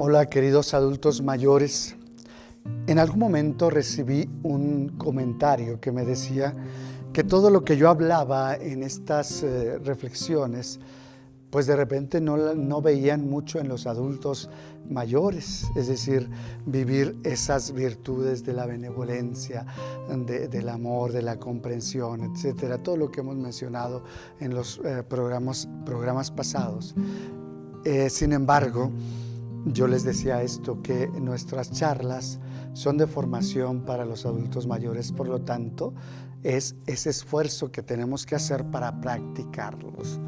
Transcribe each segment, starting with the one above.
Hola, queridos adultos mayores. En algún momento recibí un comentario que me decía que todo lo que yo hablaba en estas reflexiones, pues de repente no veían mucho en los adultos mayores, es decir, vivir esas virtudes de la benevolencia, del amor, de la comprensión, etcétera, todo lo que hemos mencionado en los programas pasados. Sin embargo, yo les decía esto, que nuestras charlas son de formación para los adultos mayores, por lo tanto, es ese esfuerzo que tenemos que hacer para practicarlos.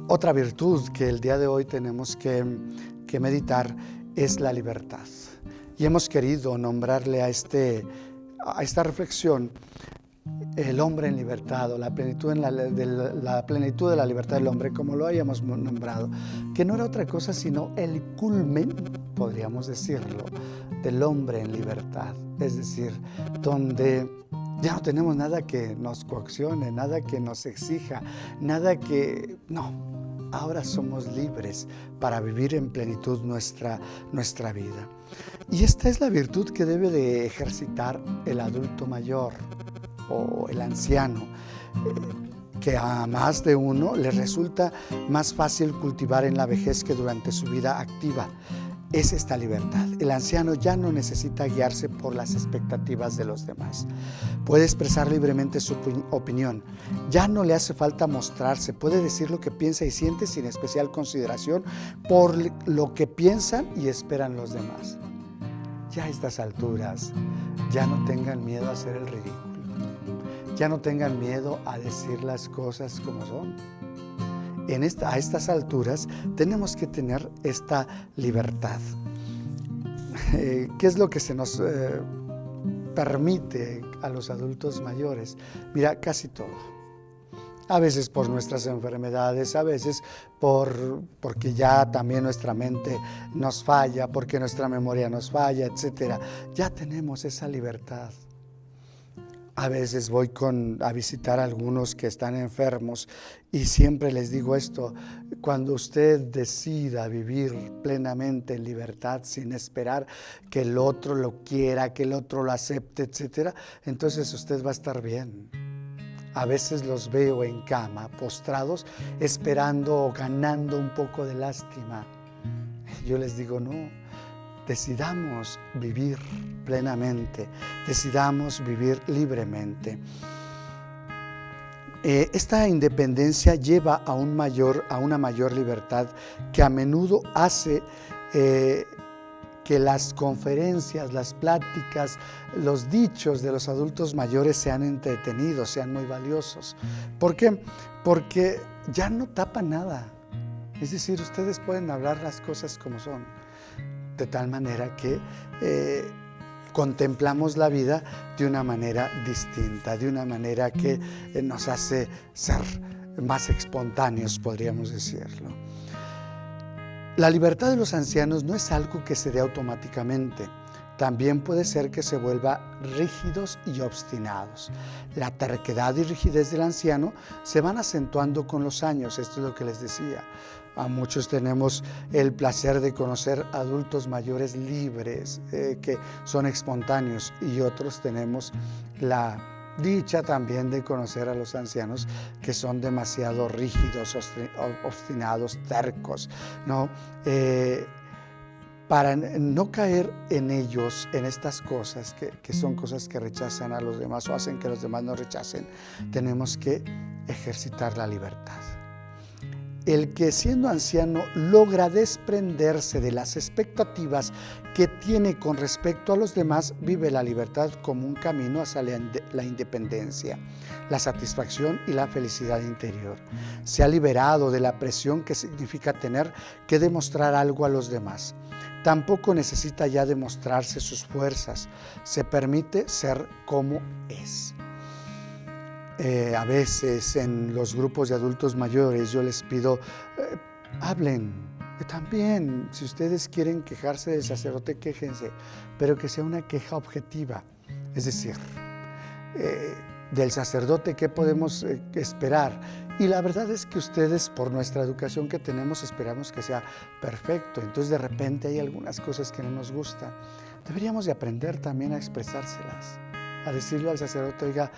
Otra virtud que el día de hoy tenemos que meditar es la libertad. Y hemos querido nombrarle a esta reflexión el hombre en libertad, o la plenitud de la libertad del hombre, como lo hayamos nombrado, que no era otra cosa sino el culmen, podríamos decirlo, del hombre en libertad. Es decir, donde ya no tenemos nada que nos coaccione, nada que nos exija, nada que... No, ahora somos libres para vivir en plenitud nuestra vida. Y esta es la virtud que debe de ejercitar el adulto mayor o el anciano, que a más de uno le resulta más fácil cultivar en la vejez que durante su vida activa. Es esta libertad. El anciano ya no necesita guiarse por las expectativas de los demás. Puede expresar libremente su opinión. Ya no le hace falta mostrarse. Puede decir lo que piensa y siente sin especial consideración por lo que piensan y esperan los demás. Ya a estas alturas, ya no tengan miedo a hacer el ridículo. Ya no tengan miedo a decir las cosas como son. A estas alturas tenemos que tener esta libertad. ¿Qué es lo que se nos permite a los adultos mayores? Mira, casi todo. A veces por nuestras enfermedades, a veces porque ya también nuestra mente nos falla, porque nuestra memoria nos falla, etc. Ya tenemos esa libertad. A veces voy a visitar a algunos que están enfermos y siempre les digo esto: cuando usted decida vivir plenamente en libertad sin esperar que el otro lo quiera, que el otro lo acepte, etcétera, entonces usted va a estar bien. A veces los veo en cama, postrados, esperando o ganando un poco de lástima. Yo les digo, no, decidamos vivir plenamente, decidamos vivir libremente. Esta independencia lleva a una mayor libertad que a menudo hace que las conferencias, las pláticas, los dichos de los adultos mayores sean entretenidos, sean muy valiosos. ¿Por qué? Porque ya no tapan nada. Es decir, ustedes pueden hablar las cosas como son, de tal manera que contemplamos la vida de una manera distinta, de una manera que nos hace ser más espontáneos, podríamos decirlo. La libertad de los ancianos no es algo que se dé automáticamente. También puede ser que se vuelva rígidos y obstinados. La terquedad y rigidez del anciano se van acentuando con los años. Esto es lo que les decía. A muchos tenemos el placer de conocer adultos mayores libres, que son espontáneos, y otros tenemos la dicha también de conocer a los ancianos que son demasiado rígidos, obstinados, tercos, ¿no? Para no caer en ellos, en estas cosas que son cosas que rechazan a los demás o hacen que los demás nos rechacen, tenemos que ejercitar la libertad. El que siendo anciano logra desprenderse de las expectativas que tiene con respecto a los demás, vive la libertad como un camino hacia la independencia, la satisfacción y la felicidad interior. Se ha liberado de la presión que significa tener que demostrar algo a los demás. Tampoco necesita ya demostrarse sus fuerzas. Se permite ser como es. A veces en los grupos de adultos mayores yo les pido, hablen. También, si ustedes quieren quejarse del sacerdote, quéjense, pero que sea una queja objetiva. Es decir, del sacerdote, ¿qué podemos esperar? Y la verdad es que ustedes, por nuestra educación que tenemos, esperamos que sea perfecto. Entonces de repente hay algunas cosas que no nos gustan. Deberíamos de aprender también a expresárselas, a decirle al sacerdote, oiga,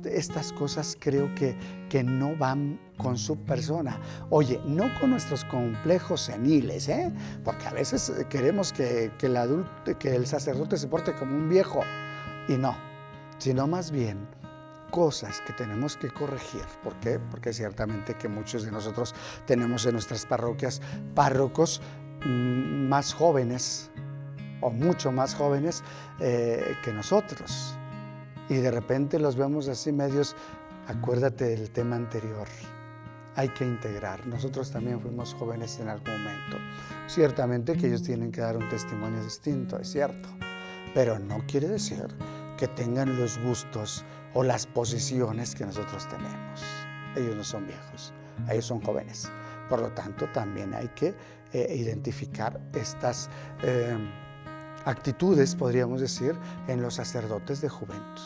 estas cosas creo que no van con su persona. Oye, no con nuestros complejos seniles, porque a veces queremos que el sacerdote se porte como un viejo, y no, sino más bien cosas que tenemos que corregir. ¿Por qué? Porque ciertamente que muchos de nosotros tenemos en nuestras parroquias párrocos más jóvenes, o mucho más jóvenes que nosotros. Y de repente los vemos así medios, acuérdate del tema anterior, hay que integrar. Nosotros también fuimos jóvenes en algún momento. Ciertamente que ellos tienen que dar un testimonio distinto, es cierto, pero no quiere decir que tengan los gustos o las posiciones que nosotros tenemos. Ellos no son viejos, ellos son jóvenes. Por lo tanto, también hay que identificar estas actitudes, podríamos decir, en los sacerdotes de juventud,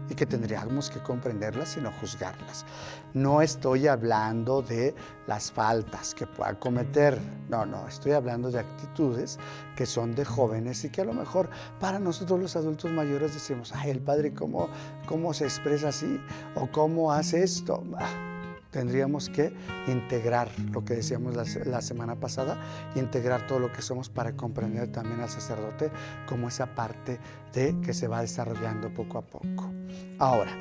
y que tendríamos que comprenderlas y no juzgarlas. No estoy hablando de las faltas que pueda cometer, no, estoy hablando de actitudes que son de jóvenes y que a lo mejor para nosotros los adultos mayores decimos, ay, el padre cómo se expresa así, o cómo hace esto. Tendríamos que integrar lo que decíamos la semana pasada, integrar todo lo que somos para comprender también al sacerdote como esa parte que se va desarrollando poco a poco. Ahora,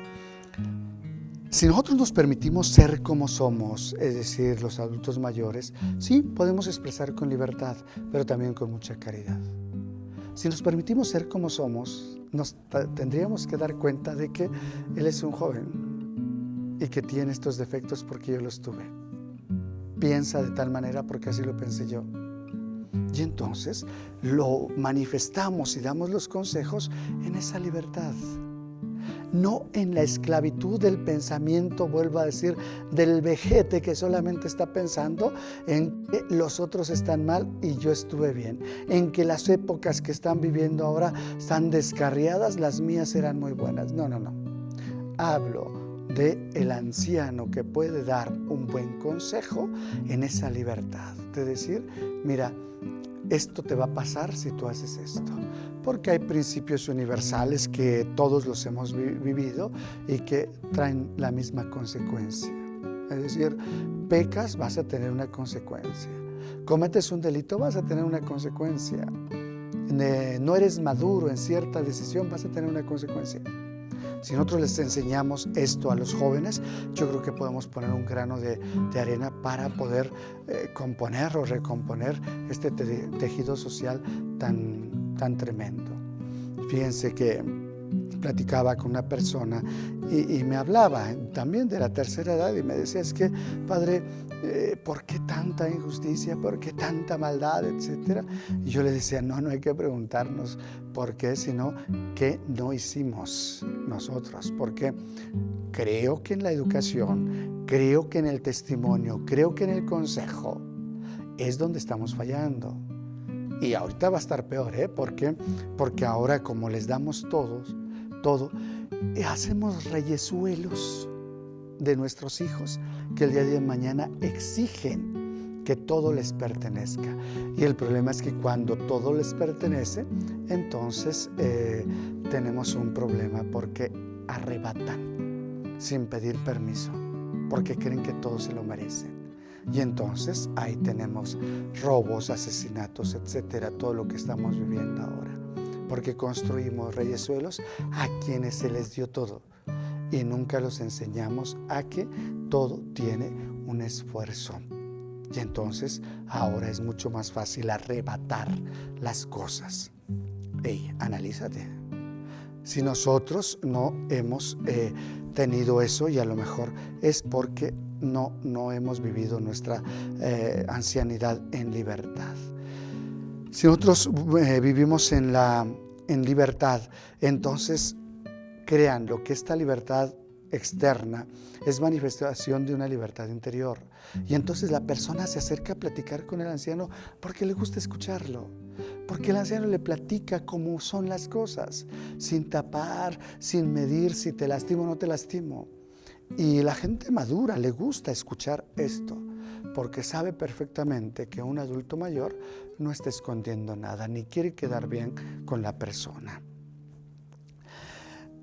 si nosotros nos permitimos ser como somos, es decir, los adultos mayores, sí podemos expresar con libertad, pero también con mucha caridad. Si nos permitimos ser como somos, nos tendríamos que dar cuenta de que él es un joven y que tiene estos defectos porque yo los tuve. Piensa de tal manera porque así lo pensé yo. Y entonces lo manifestamos y damos los consejos en esa libertad. No en la esclavitud del pensamiento, vuelvo a decir, del vejete que solamente está pensando en que los otros están mal y yo estuve bien. En que las épocas que están viviendo ahora están descarriadas, las mías eran muy buenas. No. Hablo del anciano que puede dar un buen consejo en esa libertad de decir, mira, esto te va a pasar si tú haces esto, porque hay principios universales que todos los hemos vivido y que traen la misma consecuencia. Es decir, pecas, vas a tener una consecuencia. Cometes un delito, vas a tener una consecuencia. No eres maduro en cierta decisión, vas a tener una consecuencia. Si nosotros les enseñamos esto a los jóvenes, yo creo que podemos poner un grano de arena para poder componer o recomponer este tejido social tan tremendo. Fíjense que platicaba con una persona y me hablaba también de la tercera edad y me decía, es que, padre, ¿por qué tanta injusticia? ¿Por qué tanta maldad? Etcétera. Y yo le decía, no hay que preguntarnos por qué, sino qué no hicimos nosotros. Porque creo que en la educación, creo que en el testimonio, creo que en el consejo es donde estamos fallando. Y ahorita va a estar peor, ¿Por qué? Porque ahora, como les damos todo, hacemos reyesuelos de nuestros hijos que el día de mañana exigen que todo les pertenezca. Y el problema es que cuando todo les pertenece, entonces tenemos un problema porque arrebatan sin pedir permiso, porque creen que todos se lo merecen. Y entonces ahí tenemos robos, asesinatos, etcétera, todo lo que estamos viviendo ahora. Porque construimos reyesuelos a quienes se les dio todo y nunca los enseñamos a que todo tiene un esfuerzo. Y entonces ahora es mucho más fácil arrebatar las cosas. Analízate. Si nosotros no hemos tenido eso, y a lo mejor es porque no hemos vivido nuestra ancianidad en libertad. Si nosotros vivimos en libertad, entonces créanlo que esta libertad externa es manifestación de una libertad interior. Y entonces la persona se acerca a platicar con el anciano porque le gusta escucharlo, Porque el anciano le platica cómo son las cosas, sin tapar, sin medir si te lastimo o no te lastimo. Y la gente madura le gusta escuchar esto, porque sabe perfectamente que un adulto mayor no está escondiendo nada, ni quiere quedar bien con la persona.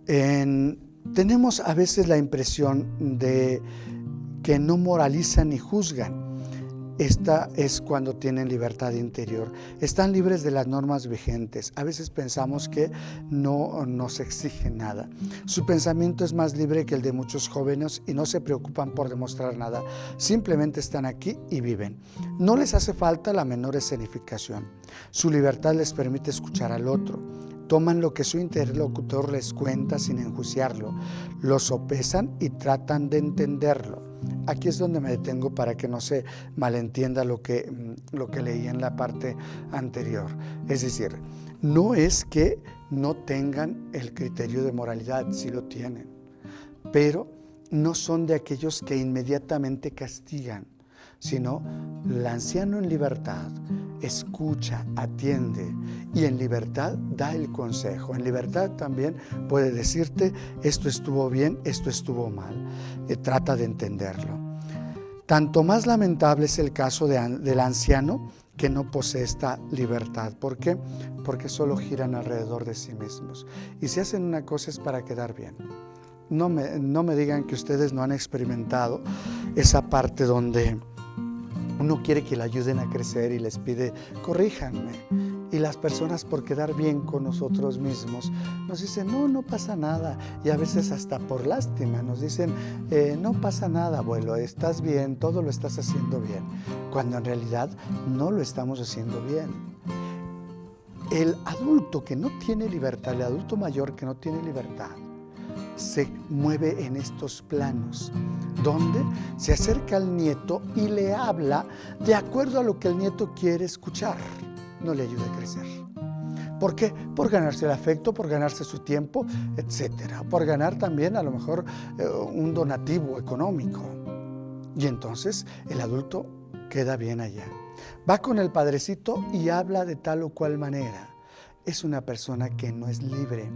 Tenemos a veces la impresión de que no moralizan ni juzgan. Esta es cuando tienen libertad interior. Están libres de las normas vigentes. A veces pensamos que no nos exigen nada. Su pensamiento es más libre que el de muchos jóvenes y no se preocupan por demostrar nada. Simplemente están aquí y viven. No les hace falta la menor escenificación. Su libertad les permite escuchar al otro. Toman lo que su interlocutor les cuenta sin enjuiciarlo. Lo sopesan y tratan de entenderlo. Aquí es donde me detengo para que no se malentienda lo que leí en la parte anterior. Es decir, no es que no tengan el criterio de moralidad, sí lo tienen, pero no son de aquellos que inmediatamente castigan, sino el anciano en libertad escucha, atiende y en libertad da el consejo. En libertad también puede decirte esto estuvo bien, esto estuvo mal. Trata de entenderlo. Tanto más lamentable es el caso del anciano que no posee esta libertad. ¿Por qué? Porque solo giran alrededor de sí mismos. Y si hacen una cosa es para quedar bien. No me digan que ustedes no han experimentado esa parte donde uno quiere que le ayuden a crecer y les pide, corríjanme. Y las personas, por quedar bien con nosotros mismos, nos dicen, no pasa nada. Y a veces hasta por lástima nos dicen, no pasa nada, abuelo, estás bien, todo lo estás haciendo bien. Cuando en realidad no lo estamos haciendo bien. El adulto que no tiene libertad, el adulto mayor que no tiene libertad, se mueve en estos planos, donde se acerca al nieto y le habla de acuerdo a lo que el nieto quiere escuchar. No le ayuda a crecer. ¿Por qué? Por ganarse el afecto, por ganarse su tiempo, etcétera. Por ganar también a lo mejor un donativo económico. Y entonces el adulto queda bien allá. Va con el padrecito y habla de tal o cual manera. Es una persona que no es libre.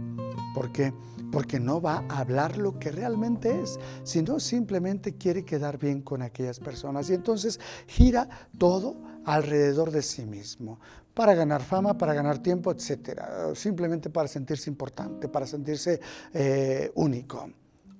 ¿Por qué? Porque no va a hablar lo que realmente es, sino simplemente quiere quedar bien con aquellas personas. Y entonces gira todo alrededor de sí mismo, para ganar fama, para ganar tiempo, etcétera. Simplemente para sentirse importante, para sentirse único.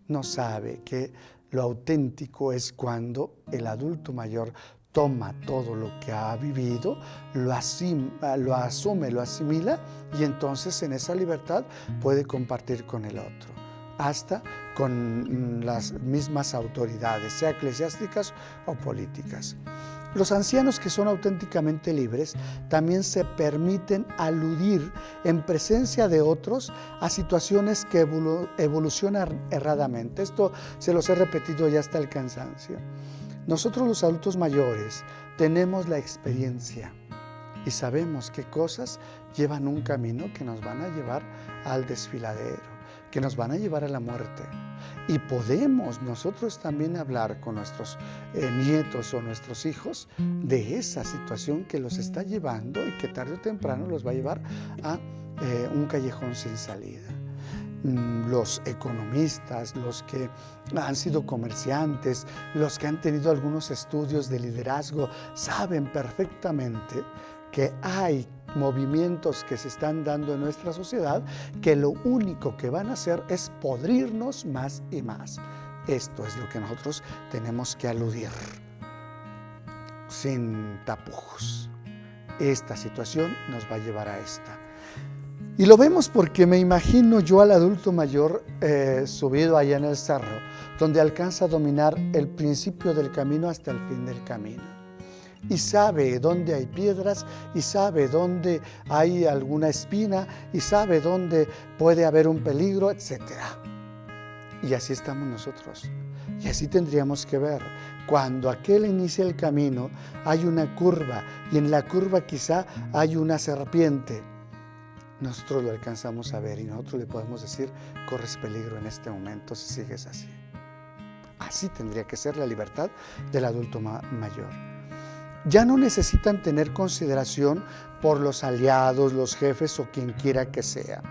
No sabe que lo auténtico es cuando el adulto mayor toma todo lo que ha vivido, lo asume, lo asimila y entonces en esa libertad puede compartir con el otro, hasta con las mismas autoridades, sea eclesiásticas o políticas. Los ancianos que son auténticamente libres también se permiten aludir en presencia de otros a situaciones que evolucionan erradamente. Esto se los he repetido ya hasta el cansancio. Nosotros los adultos mayores tenemos la experiencia y sabemos qué cosas llevan un camino que nos van a llevar al desfiladero, que nos van a llevar a la muerte. Y podemos nosotros también hablar con nuestros nietos o nuestros hijos de esa situación que los está llevando y que tarde o temprano los va a llevar a un callejón sin salida. Los economistas, los que han sido comerciantes, los que han tenido algunos estudios de liderazgo, saben perfectamente que hay movimientos que se están dando en nuestra sociedad que lo único que van a hacer es podrirnos más y más. Esto es lo que nosotros tenemos que aludir, sin tapujos. Esta situación nos va a llevar a esta. Y lo vemos porque me imagino yo al adulto mayor subido allá en el cerro, donde alcanza a dominar el principio del camino hasta el fin del camino. Y sabe dónde hay piedras, y sabe dónde hay alguna espina, y sabe dónde puede haber un peligro, etc. Y así estamos nosotros. Y así tendríamos que ver. Cuando aquel inicia el camino, hay una curva, y en la curva quizá hay una serpiente. Nosotros lo alcanzamos a ver y nosotros le podemos decir, corres peligro en este momento si sigues así. Así tendría que ser la libertad del adulto mayor. Ya no necesitan tener consideración por los aliados, los jefes o quien quiera que sea.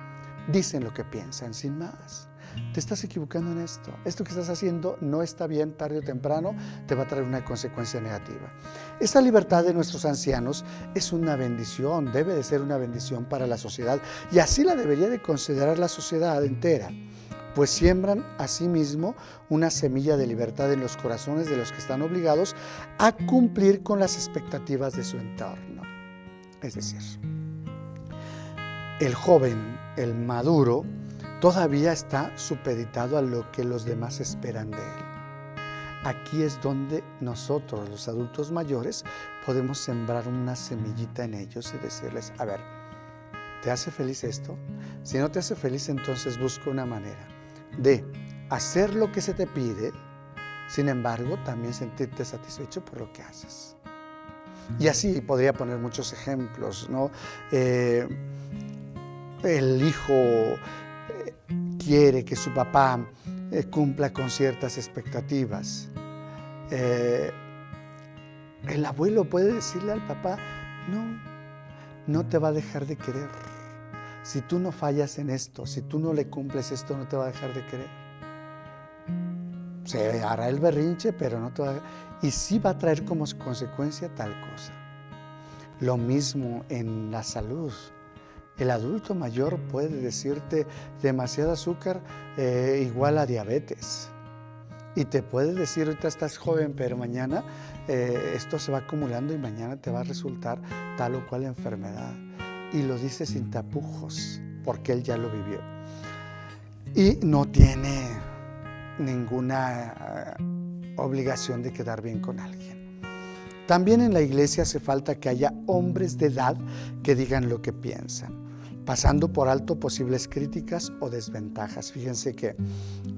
Dicen lo que piensan, sin más. Te estás equivocando en esto. Esto que estás haciendo no está bien, tarde o temprano te va a traer una consecuencia negativa. Esta libertad de nuestros ancianos es una bendición, debe de ser una bendición para la sociedad, y así la debería de considerar la sociedad entera, pues siembran asimismo una semilla de libertad en los corazones de los que están obligados a cumplir con las expectativas de su entorno. Es decir, el joven, el maduro, todavía está supeditado a lo que los demás esperan de él. Aquí es donde nosotros, los adultos mayores, podemos sembrar una semillita en ellos y decirles, a ver, ¿te hace feliz esto? Si no te hace feliz, entonces busca una manera de hacer lo que se te pide, sin embargo, también sentirte satisfecho por lo que haces. Y así podría poner muchos ejemplos, ¿no? El hijo quiere que su papá cumpla con ciertas expectativas. El abuelo puede decirle al papá, no te va a dejar de querer. Si tú no fallas en esto, si tú no le cumples esto, no te va a dejar de querer. Se hará el berrinche, pero no te va a... Y sí va a traer como consecuencia tal cosa. Lo mismo en la salud. El adulto mayor puede decirte demasiado azúcar igual a diabetes. Y te puede decir, ahorita estás joven, pero mañana esto se va acumulando y mañana te va a resultar tal o cual enfermedad. Y lo dice sin tapujos, porque él ya lo vivió. Y no tiene ninguna obligación de quedar bien con alguien. También en la iglesia hace falta que haya hombres de edad que digan lo que piensan, pasando por alto posibles críticas o desventajas. Fíjense que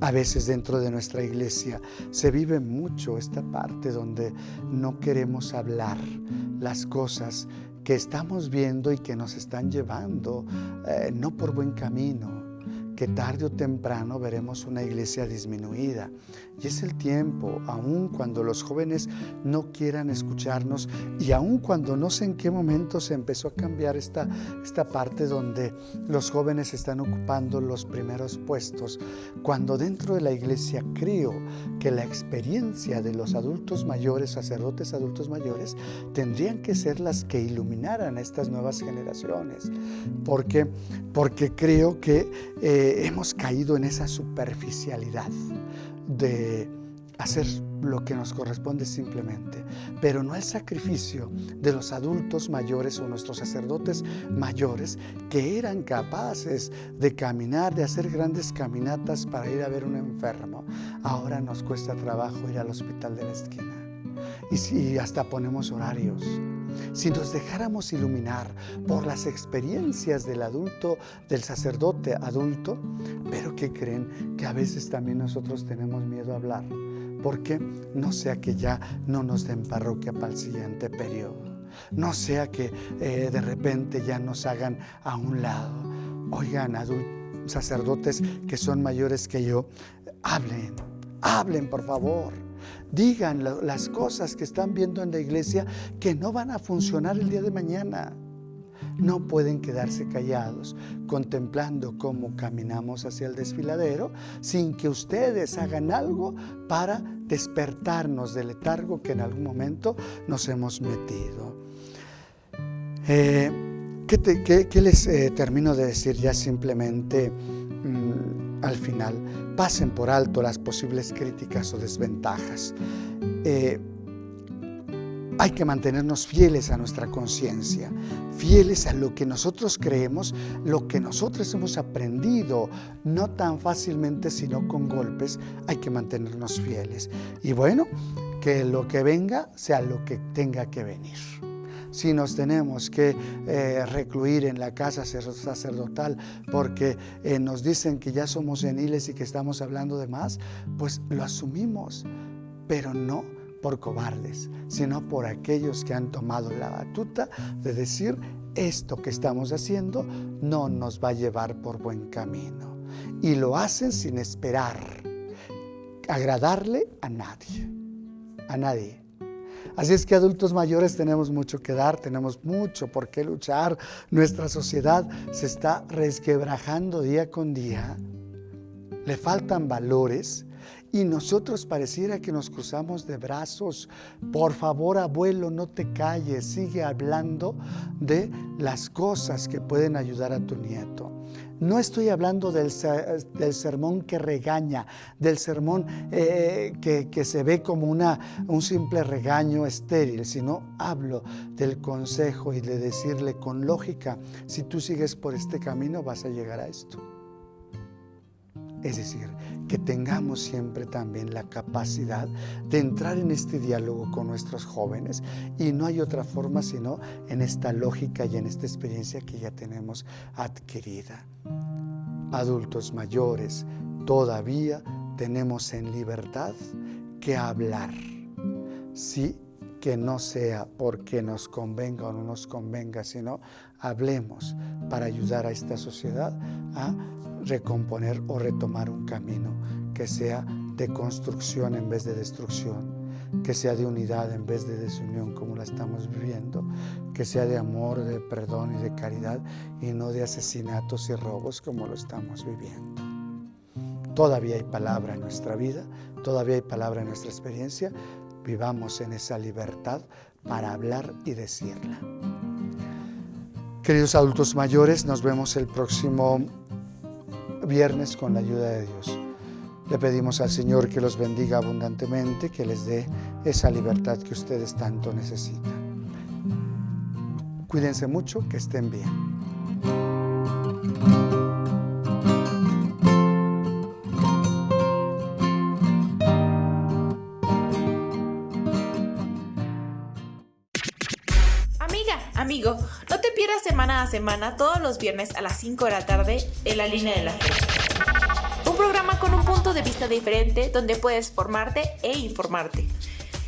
a veces dentro de nuestra iglesia se vive mucho esta parte donde no queremos hablar las cosas que estamos viendo y que nos están llevando no por buen camino, que tarde o temprano veremos una iglesia disminuida. Y es el tiempo, aun cuando los jóvenes no quieran escucharnos y aun cuando no sé en qué momento se empezó a cambiar esta parte donde los jóvenes están ocupando los primeros puestos, cuando dentro de la iglesia creo que la experiencia de los adultos mayores, sacerdotes adultos mayores, tendrían que ser las que iluminaran a estas nuevas generaciones. Porque creo que hemos caído en esa superficialidad de hacer lo que nos corresponde simplemente, pero no el sacrificio de los adultos mayores o nuestros sacerdotes mayores que eran capaces de caminar, de hacer grandes caminatas para ir a ver un enfermo. Ahora nos cuesta trabajo ir al hospital de la esquina y hasta ponemos horarios. Si nos dejáramos iluminar por las experiencias del adulto, del sacerdote adulto, pero ¿qué creen? Que a veces también nosotros tenemos miedo a hablar, porque no sea que ya no nos den parroquia para el siguiente periodo, no sea que de repente ya nos hagan a un lado. Oigan, sacerdotes que son mayores que yo, hablen por favor. Digan las cosas que están viendo en la iglesia que no van a funcionar el día de mañana. No pueden quedarse callados contemplando cómo caminamos hacia el desfiladero sin que ustedes hagan algo para despertarnos del letargo que en algún momento nos hemos metido. ¿Qué les termino de decir ya simplemente al final? Pasen por alto las posibles críticas o desventajas. Hay que mantenernos fieles a nuestra conciencia, fieles a lo que nosotros creemos, lo que nosotros hemos aprendido, no tan fácilmente sino con golpes. Hay que mantenernos fieles. Y bueno, que lo que venga sea lo que tenga que venir. Si nos tenemos que recluir en la casa sacerdotal porque nos dicen que ya somos seniles y que estamos hablando de más, pues lo asumimos, pero no por cobardes, sino por aquellos que han tomado la batuta de decir, esto que estamos haciendo no nos va a llevar por buen camino. Y lo hacen sin esperar agradarle a nadie. Así es que adultos mayores tenemos mucho que dar, tenemos mucho por qué luchar. Nuestra sociedad se está resquebrajando día con día. Le faltan valores y nosotros pareciera que nos cruzamos de brazos. Por favor, abuelo, no te calles, sigue hablando de las cosas que pueden ayudar a tu nieto. No estoy hablando del sermón que regaña, del sermón que se ve como un simple regaño estéril, sino hablo del consejo y de decirle con lógica, si tú sigues por este camino vas a llegar a esto. Es decir, que tengamos siempre también la capacidad de entrar en este diálogo con nuestros jóvenes, y no hay otra forma sino en esta lógica y en esta experiencia que ya tenemos adquirida. Adultos mayores, todavía tenemos en libertad que hablar. Sí, que no sea porque nos convenga o no nos convenga, sino hablemos para ayudar a esta sociedad a recomponer o retomar un camino que sea de construcción en vez de destrucción, que sea de unidad en vez de desunión como la estamos viviendo, que sea de amor, de perdón y de caridad y no de asesinatos y robos como lo estamos viviendo. Todavía hay palabra en nuestra vida, todavía hay palabra en nuestra experiencia. Vivamos en esa libertad para hablar y decirla. Queridos adultos mayores, nos vemos el próximo viernes con la ayuda de Dios. Le pedimos al Señor que los bendiga abundantemente, que les dé esa libertad que ustedes tanto necesitan. Cuídense mucho, que estén bien. Amigo, no te pierdas semana a semana todos los viernes a las 5 de la tarde en La Línea de la Fe. Un programa con un punto de vista diferente donde puedes formarte e informarte.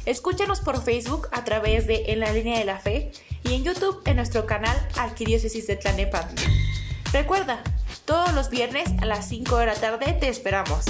Escúchanos por Facebook a través de En la Línea de la Fe y en YouTube en nuestro canal Arquidiócesis de Tlalnepantla. Recuerda, todos los viernes a las 5 de la tarde te esperamos.